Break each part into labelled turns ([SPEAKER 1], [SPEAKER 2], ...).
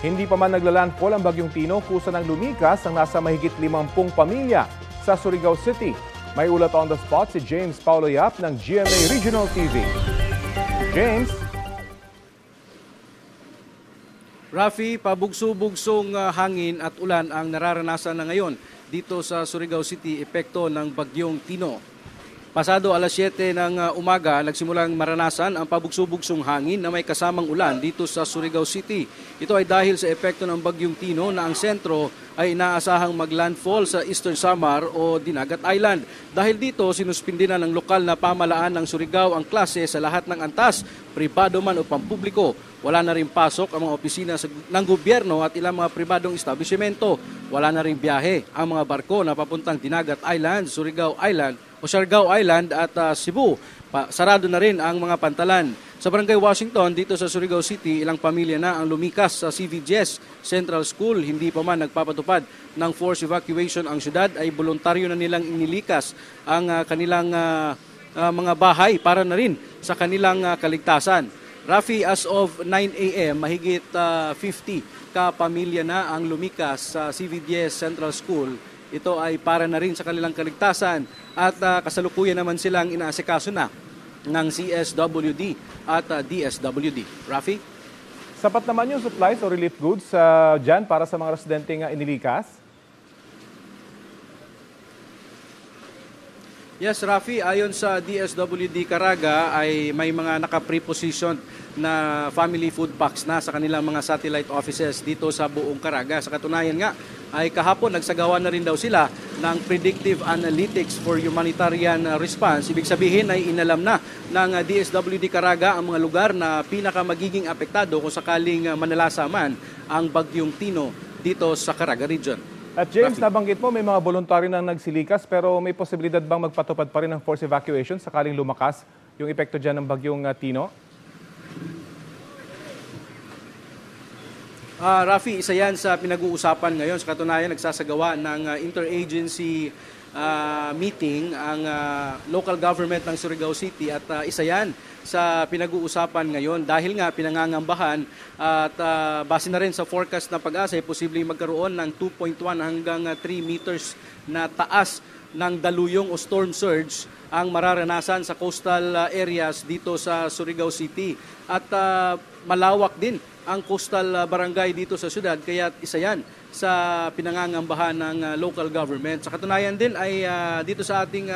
[SPEAKER 1] Hindi pa man naglalandfall ang Bagyong Tino, kusa ng lumikas ang nasa mahigit 50 pamilya sa Surigao City. May ulat on the spot si James Paulo Yap ng GMA Regional TV. James?
[SPEAKER 2] Rafi, pabugso-bugsong hangin at ulan ang nararanasan na ngayon dito sa Surigao City, epekto ng Bagyong Tino. Pasado alas 7 ng umaga, nagsimulang maranasan ang pabugso-bugsong hangin na may kasamang ulan dito sa Surigao City. Ito ay dahil sa epekto ng Bagyong Tino na ang sentro ay inaasahang maglandfall sa Eastern Samar o Dinagat Island. Dahil dito, sinuspindi na ng lokal na pamalaan ng Surigao ang klase sa lahat ng antas, pribado man o pampubliko. Wala na rin pasok ang mga opisina ng gobyerno at ilang mga pribadong establishmento. Wala na rin biyahe ang mga barko na papuntang Dinagat Island, Surigao Island o Siargao Island at Cebu. Sarado na rin ang mga pantalan. Sa Barangay Washington, dito sa Surigao City, ilang pamilya na ang lumikas sa CVGS Central School. Hindi pa man nagpapatupad ng forced evacuation ang syudad, ay voluntaryo na nilang inilikas ang kanilang mga bahay para na rin sa kanilang kaligtasan. Rafi, as of 9 a.m., mahigit 50 kapamilya na ang lumikas sa CVGS Central School. Ito ay para na rin sa kanilang kaligtasan at kasalukuyan naman silang inaasikaso na ng CSWD at DSWD. Rafi?
[SPEAKER 1] Sapat naman yung supplies o relief goods dyan para sa mga residenteng inilikas?
[SPEAKER 2] Yes, Rafi, ayon sa DSWD Caraga ay may mga naka-preposition na family food packs na sa kanilang mga satellite offices dito sa buong Caraga. Sa katunayan nga ay kahapon nagsagawa na rin daw sila ng predictive analytics for humanitarian response. Ibig sabihin ay inalam na ng DSWD Caraga ang mga lugar na pinaka magiging apektado kung sakaling manalasa man ang Bagyong Tino dito sa Caraga region.
[SPEAKER 1] At James, nabanggit mo may mga voluntaryo nang nagsilikas pero may posibilidad bang magpatupad pa rin ng forced evacuation sakaling lumakas yung epekto dyan ng Bagyong Tino?
[SPEAKER 2] Rafi, isa yan sa pinag-uusapan ngayon. Sa katunayan, nagsasagawa ng interagency meeting ang local government ng Surigao City at isa yan sa pinag-uusapan ngayon dahil nga pinangangambahan at base na rin sa forecast ng Pag-asa, posibleng magkaroon ng 2.1 hanggang 3 meters na taas ng daluyong o storm surge ang mararanasan sa coastal areas dito sa Surigao City. At malawak din ang coastal barangay dito sa syudad, kaya isa yan sa pinangangambahan ng local government. Sa katunayan din ay dito sa ating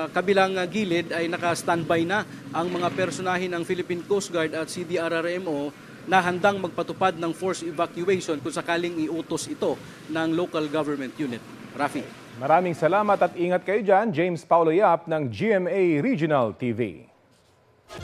[SPEAKER 2] kabilang gilid ay naka-standby na ang mga personahin ng Philippine Coast Guard at CDRRMO na handang magpatupad ng forced evacuation kung sakaling iutos ito ng local government unit. Rafi.
[SPEAKER 1] Maraming salamat at ingat kayo dyan. James Paulo Yap ng GMA Regional TV.